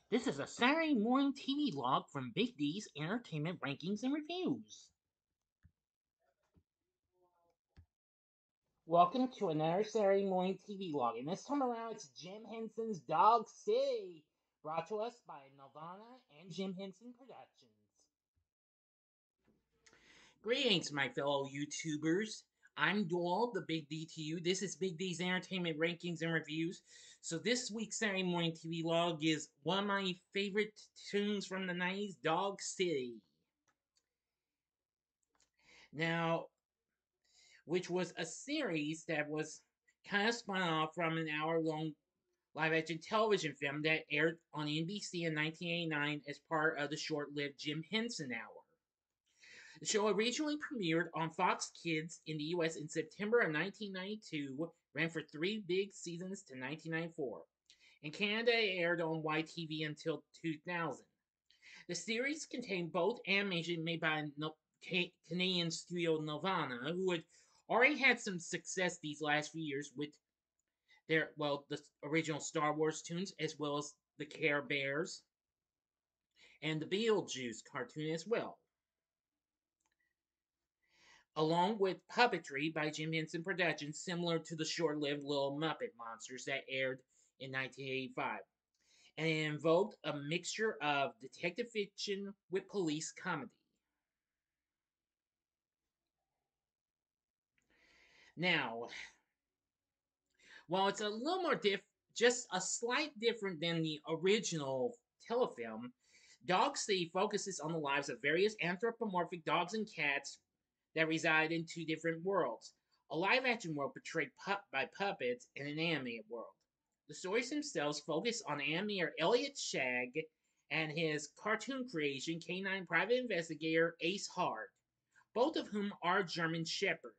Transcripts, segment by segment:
This is a Saturday Morning TV log from Big D's Entertainment Rankings and Reviews. Welcome to another Saturday Morning TV log, and this time around it's Jim Henson's Dog City, brought to us by Nelvana and Jim Henson Productions. Greetings, my fellow YouTubers. I'm Doyle, the Big D to you. This is Big D's Entertainment Rankings and Reviews. So this week's Saturday Morning TV log is one of my favorite tunes from the 90s, Dog City. Now, which was a series that was kind of spun off from an hour-long live-action television film that aired on NBC in 1989 as part of the short-lived Jim Henson Hour. The show originally premiered on Fox Kids in the U.S. in September of 1992, ran for 3 big seasons to 1994. In Canada, it aired on YTV until 2000. The series contained both animation made by Canadian studio Nelvana, who had already had some success these last few years with the original Star Wars tunes, as well as the Care Bears and the Beetlejuice cartoon as well, along with puppetry by Jim Henson Productions, similar to the short-lived Little Muppet Monsters that aired in 1985. And it invoked a mixture of detective fiction with police comedy. Now, while it's a little more just a slight different than the original telefilm, Dog City focuses on the lives of various anthropomorphic dogs and cats that reside in 2 different worlds. A live-action world portrayed by puppets and an animated world. The stories themselves focus on animator Elliot Shag and his cartoon creation, canine private investigator Ace Hard, both of whom are German Shepherd.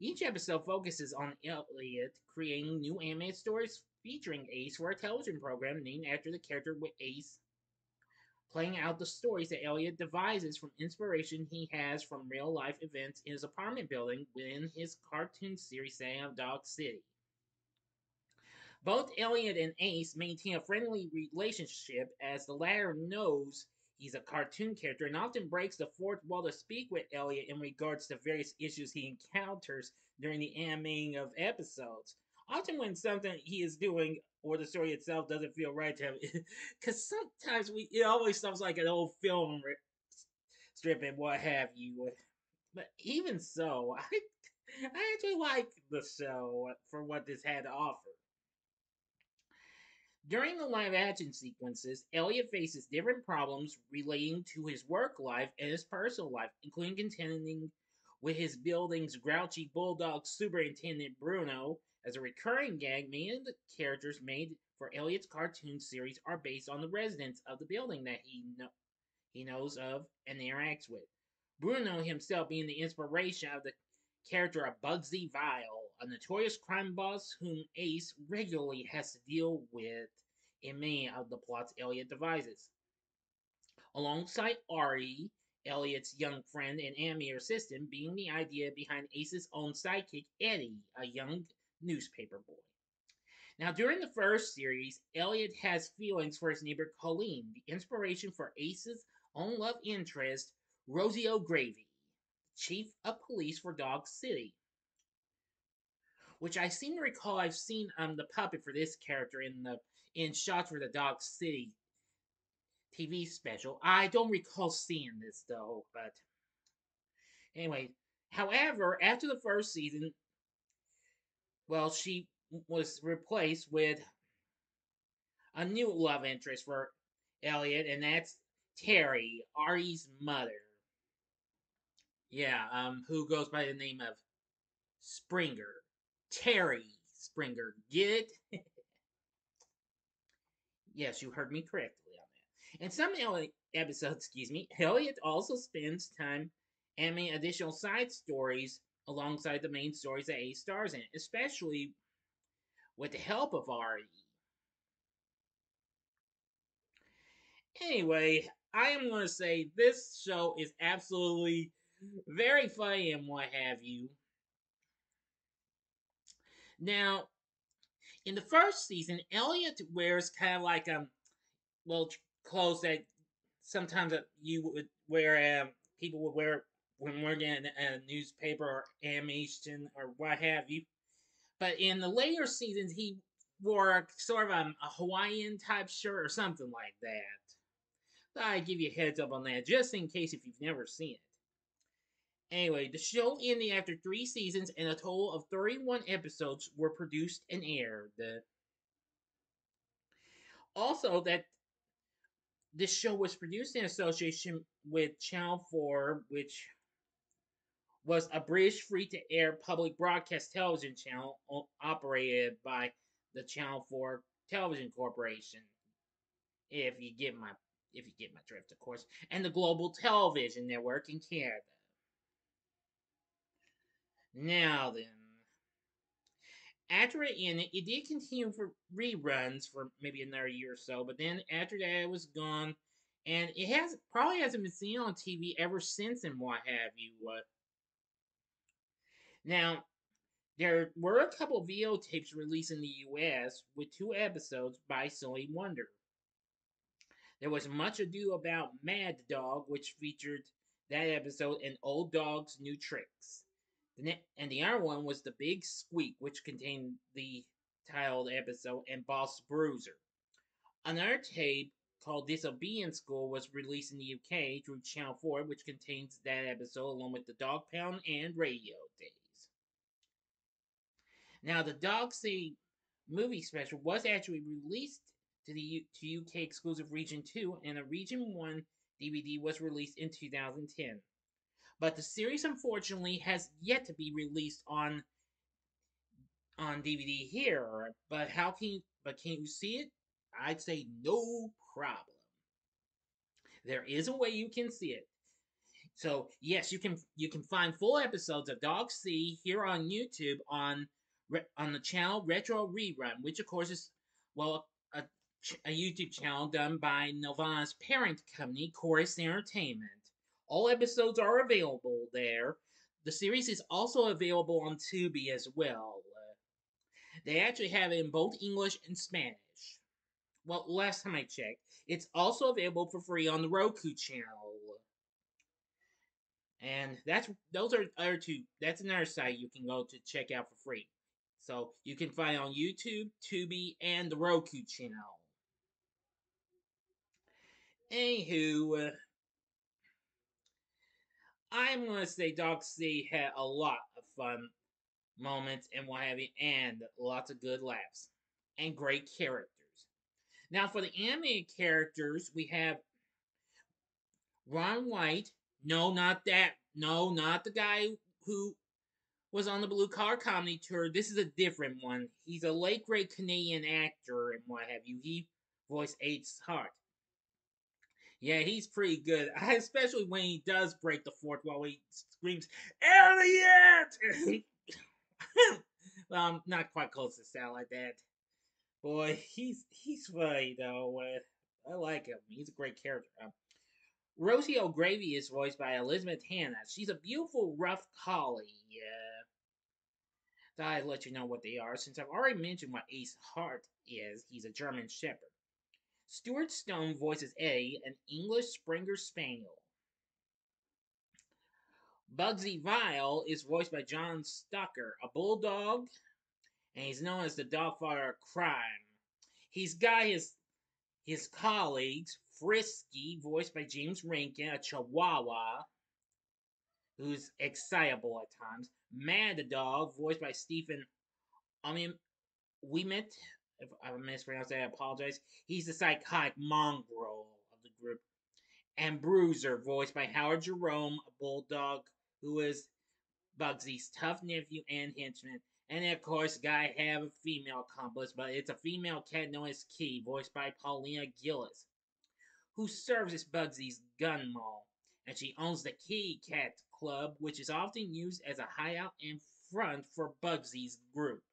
Each episode focuses on Elliot creating new animated stories featuring Ace for a television program named after the character, with Ace playing out the stories that Elliot devises from inspiration he has from real life events in his apartment building within his cartoon series setting of Dog City. Both Elliot and Ace maintain a friendly relationship as the latter knows he's a cartoon character and often breaks the fourth wall to speak with Elliot in regards to various issues he encounters during the animating of episodes. Often when something he is doing or the story itself doesn't feel right to him, because sometimes it always sounds like an old film strip and what have you. But even so, I actually like the show for what this had to offer. During the live action sequences, Elliot faces different problems relating to his work life and his personal life, including contending with his building's grouchy bulldog superintendent Bruno. As a recurring gag, many of the characters made for Elliot's cartoon series are based on the residents of the building that he knows of and interacts with. Bruno himself being the inspiration of the character of Bugsy Vile, a notorious crime boss whom Ace regularly has to deal with in many of the plots Elliot devises. Alongside Ari, Elliot's young friend and animator assistant, being the idea behind Ace's own sidekick, Eddie, a young newspaper boy. Now, during the first series, Elliot has feelings for his neighbor Colleen, the inspiration for Ace's own love interest, Rosie O'Gravy, chief of police for Dog City, which I seem to recall I've seen the puppet for this character in shots for the Dog City TV special. I don't recall seeing this though, but anyway. However, after the first season, she was replaced with a new love interest for Elliot, and that's Terry, Ari's mother. Yeah, who goes by the name of Springer. Terry Springer. Get it? Yes, you heard me correctly on that. In some episodes, Elliot also spends time animating additional side stories alongside the main stories that Ace stars in, especially with the help of Ari. Anyway, I am going to say this show is absolutely very funny and what have you. Now, in the first season, Elliot wears kind of like well, clothes that sometimes you would wear, people would wear when working in a newspaper or animation or what have you. But in the later seasons, he wore sort of a Hawaiian type shirt or something like that. So I give you a heads up on that, just in case if you've never seen it. Anyway, the show ended after 3 seasons, and a total of 31 episodes were produced and aired. Also, that this show was produced in association with Channel 4, which was a British free to air public broadcast television channel operated by the Channel 4 Television Corporation. If you get my drift, of course, and the Global Television Network in Canada. Now then, after it ended, it did continue for reruns for maybe another year or so, but then after that, it was gone, and it probably hasn't been seen on TV ever since, and what have you. Now, there were a couple of videotapes released in the U.S. with 2 episodes by Silly Wonder. There was Much Ado About Mad Dog, which featured that episode and Old Dog's New Tricks. And the other one was The Big Squeak, which contained the titled episode, and Boss Bruiser. Another tape called Disobedience School was released in the UK through Channel 4, which contains that episode along with the Dog Pound and Radio Days. Now, the Dog City movie special was actually released to the UK exclusive Region 2, and a Region 1 DVD was released in 2010. But the series, unfortunately, has yet to be released on DVD here. But can you see it? I'd say no problem. There is a way you can see it. So yes, you can find full episodes of Dog C here on YouTube on the channel Retro Rerun, which of course is a YouTube channel done by Nelvana's parent company, Chorus Entertainment. All episodes are available there. The series is also available on Tubi as well. They actually have it in both English and Spanish. Well, last time I checked, it's also available for free on the Roku channel. And those are other two. That's another site you can go to check out for free. So you can find it on YouTube, Tubi, and the Roku channel. Anywho, I'm gonna say Dog C had a lot of fun moments and what have you, and lots of good laughs and great characters. Now, for the animated characters, we have Ron White. No, not that. No, not the guy who was on the Blue Collar Comedy Tour. This is a different one. He's a late great Canadian actor and what have you. He voiced Ace Hart. Yeah, he's pretty good, especially when he does break the fourth wall. He screams, "Elliot!" Not quite close to sound like that. Boy, he's funny though. I like him. He's a great character. Rosie O'Gravy is voiced by Elizabeth Hanna. She's a beautiful, rough collie. Thought I'd let you know what they are, since I've already mentioned what Ace Hart is. He's a German Shepherd. Stuart Stone voices Eddie, an English Springer Spaniel. Bugsy Vile is voiced by John Stucker, a bulldog, and he's known as the Dogfather of Crime. He's got his colleagues, Frisky, voiced by James Rankin, a Chihuahua, who's excitable at times. Mad Dog, voiced by Stephen. We met. If I mispronounced that, I apologize. He's the psychotic mongrel of the group. And Bruiser, voiced by Howard Jerome, a bulldog who is Bugsy's tough nephew and henchman. And of course, gotta have a female accomplice, but it's a female cat known as Key, voiced by Paulina Gillis, who serves as Bugsy's gun mall. And she owns the Kitty Cat Club, which is often used as a hideout and front for Bugsy's group.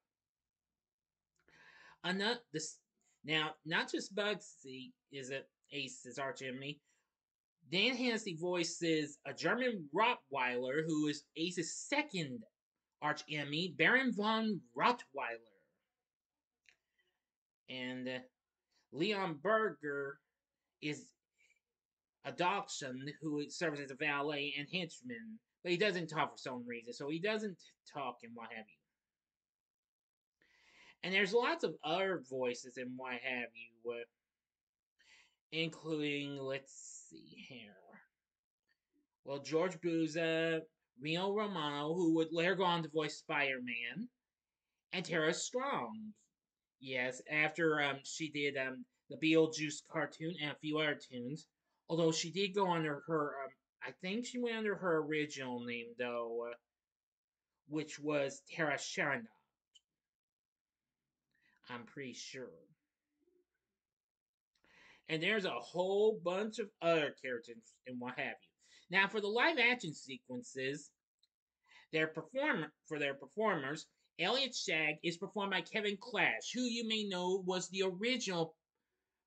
Now, not just Bugsy is Ace's archenemy. Dan Hennessy voices a German Rottweiler who is Ace's second archenemy, Baron von Rottweiler. And Leon Berger is a dachshund who serves as a valet and henchman, but he doesn't talk for some reason, so he doesn't talk and what have you. And there's lots of other voices and what have you, including, let's see here. Well, George Buza, Reno Romano, who would later go on to voice Spider-Man, and Tara Strong. Yes, after she did the Beetlejuice cartoon and a few other tunes. Although she did go under her, I think she went under her original name though, which was Tara Sharanov. I'm pretty sure. And there's a whole bunch of other characters and what have you. Now, for the live action sequences, their performers, Elliot Shag is performed by Kevin Clash, who you may know was the original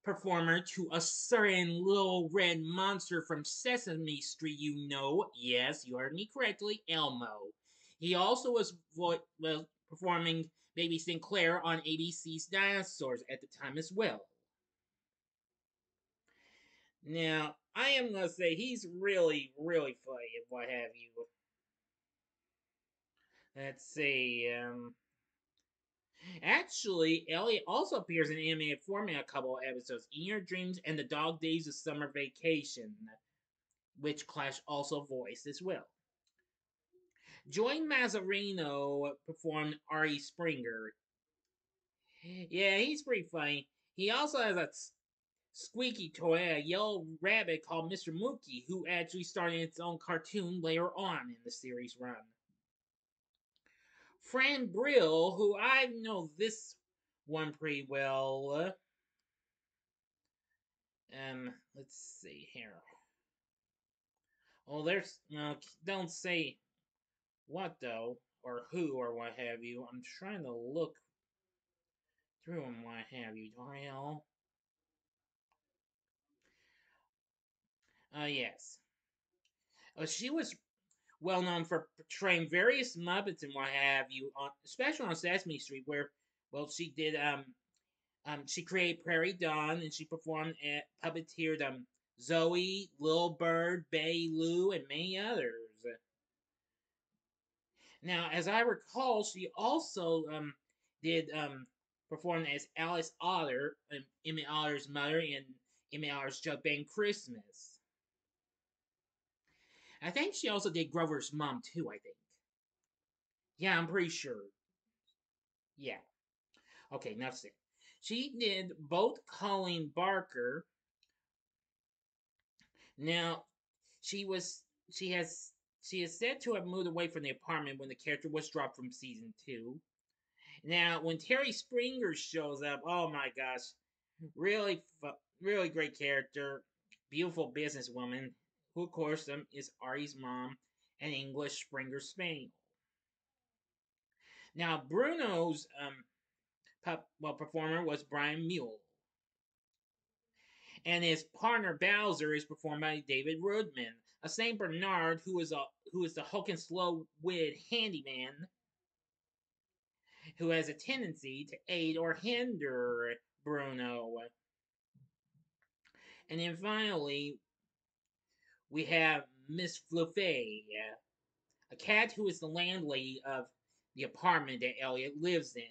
performer to a certain little red monster from Sesame Street. You know, yes, you heard me correctly, Elmo. He also was performing Baby Sinclair on ABC's Dinosaurs at the time as well. Now, I am gonna say he's really, really funny and what have you. Let's see. Actually, Elliot also appears in animated form in a couple of episodes, In Your Dreams and The Dog Days of Summer Vacation, which Clash also voiced as well. Joy Mazzarino performed Ari Springer. Yeah, he's pretty funny. He also has a squeaky toy, a yellow rabbit called Mr. Mookie, who actually started its own cartoon later on in the series run. Fran Brill, who I know this one pretty well. Let's see here. Oh, there's don't say what though, or who, or what have you. I'm trying to look through and what have you. Well, yes. She was well known for portraying various Muppets and what have you, especially on Sesame Street, where, well, she did she created Prairie Dawn, and she performed at puppeteered Zoe, Lil Bird, Betty Lou, and many others. Now, as I recall, she also did perform as Alice Otter, Emmett Otter's mother, in Emmett Otter's Jug Band Christmas. I think she also did Grover's mom too. I think. Yeah, I'm pretty sure. Yeah. Okay, enough said. She did both Colleen Barker. Now, she was she has she is said to have moved away from the apartment when the character was dropped from season 2. Now, when Terry Springer shows up, oh my gosh, really, really great character, beautiful businesswoman, who of course is Ari's mom, an English Springer Spaniel. Now, Bruno's performer was Brian Mule, and his partner Bowser is performed by David Rudman, a Saint Bernard who is the hook and slow-witted handyman who has a tendency to aid or hinder Bruno. And then finally, we have Miss Fluffy, a cat who is the landlady of the apartment that Elliot lives in.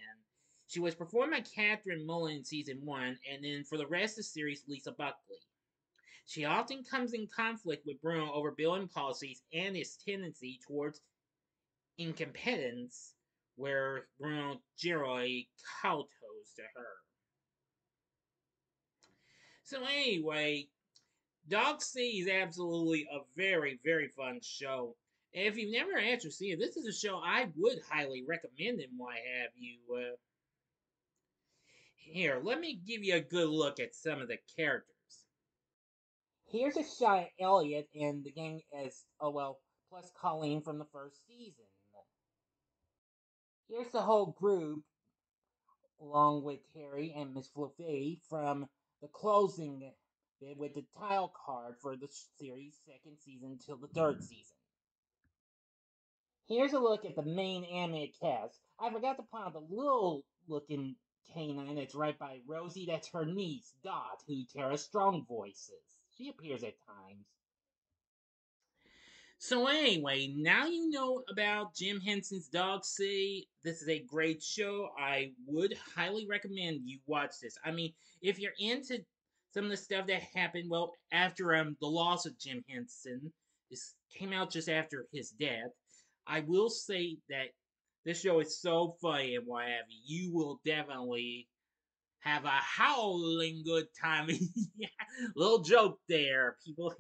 She was performed by Catherine Mullen in season 1, and then for the rest of the series, Lisa Buckley. She often comes in conflict with Bruno over billing policies and his tendency towards incompetence, where Bruno generally kowtows to her. So anyway, Dog City is absolutely a very, very fun show. And if you've never actually seen it, this is a show I would highly recommend and what have you. Here, let me give you a good look at some of the characters. Here's a shot at Elliot and the gang as, oh well, plus Colleen from the first season. Here's the whole group, along with Terry and Miss Fluffy from the closing bit with the title card for the series' second season till the third season. Here's a look at the main animated cast. I forgot to point out the little looking Canine, it's right by Rosie. That's her niece, Dot, who Tara Strong voices. She appears at times. So anyway, now you know about Jim Henson's Dog City. This is a great show. I would highly recommend you watch this. I mean, if you're into some of the stuff that happened, well, after the loss of Jim Henson, this came out just after his death. I will say that this show is so funny and what have you. You will definitely have a howling good time. Yeah, little joke there, people.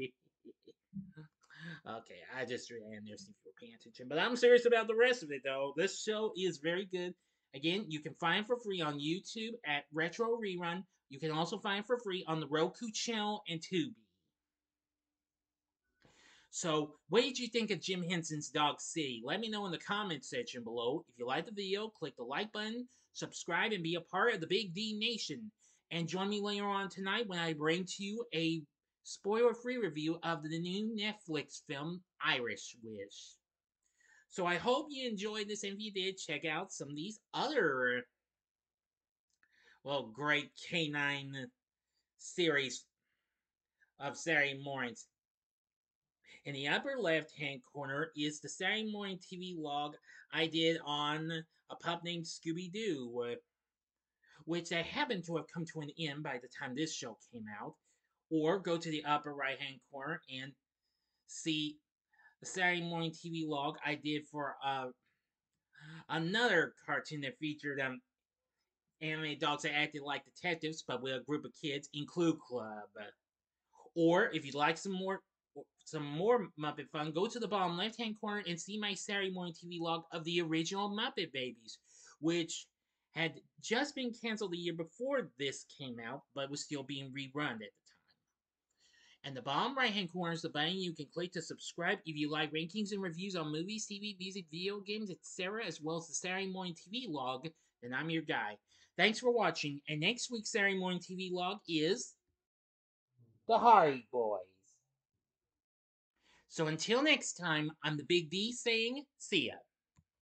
Okay, I just ran there see if you were paying attention. But I'm serious about the rest of it, though. This show is very good. Again, you can find for free on YouTube at Retro Rerun. You can also find for free on the Roku channel and Tubi. So, what did you think of Jim Henson's Dog City? Let me know in the comments section below. If you liked the video, click the like button, subscribe, and be a part of the Big D Nation. And join me later on tonight when I bring to you a spoiler-free review of the new Netflix film, Irish Wish. So I hope you enjoyed this, and if you did, check out some of these other, well, great canine series of Saturday mornings. In the upper left-hand corner is the Saturday Morning TVLog I did on a pup named Scooby-Doo, which I happened to have come to an end by the time this show came out. Or go to the upper right-hand corner and see the Saturday Morning TVLog I did for another cartoon that featured animated dogs that acted like detectives, but with a group of kids in Clue Club. Or if you'd like some more Muppet fun, go to the bottom left-hand corner and see my Saturday Morning TVLog of the original Muppet Babies, which had just been canceled the year before this came out, but was still being rerun at the time. And the bottom right-hand corner is the button you can click to subscribe if you like rankings and reviews on movies, TV, music, video games, etc., as well as the Saturday Morning TVLog, then I'm your guy. Thanks for watching, and next week's Saturday Morning TVLog is the Hardy Boys. So until next time, I'm the Big D saying, see ya.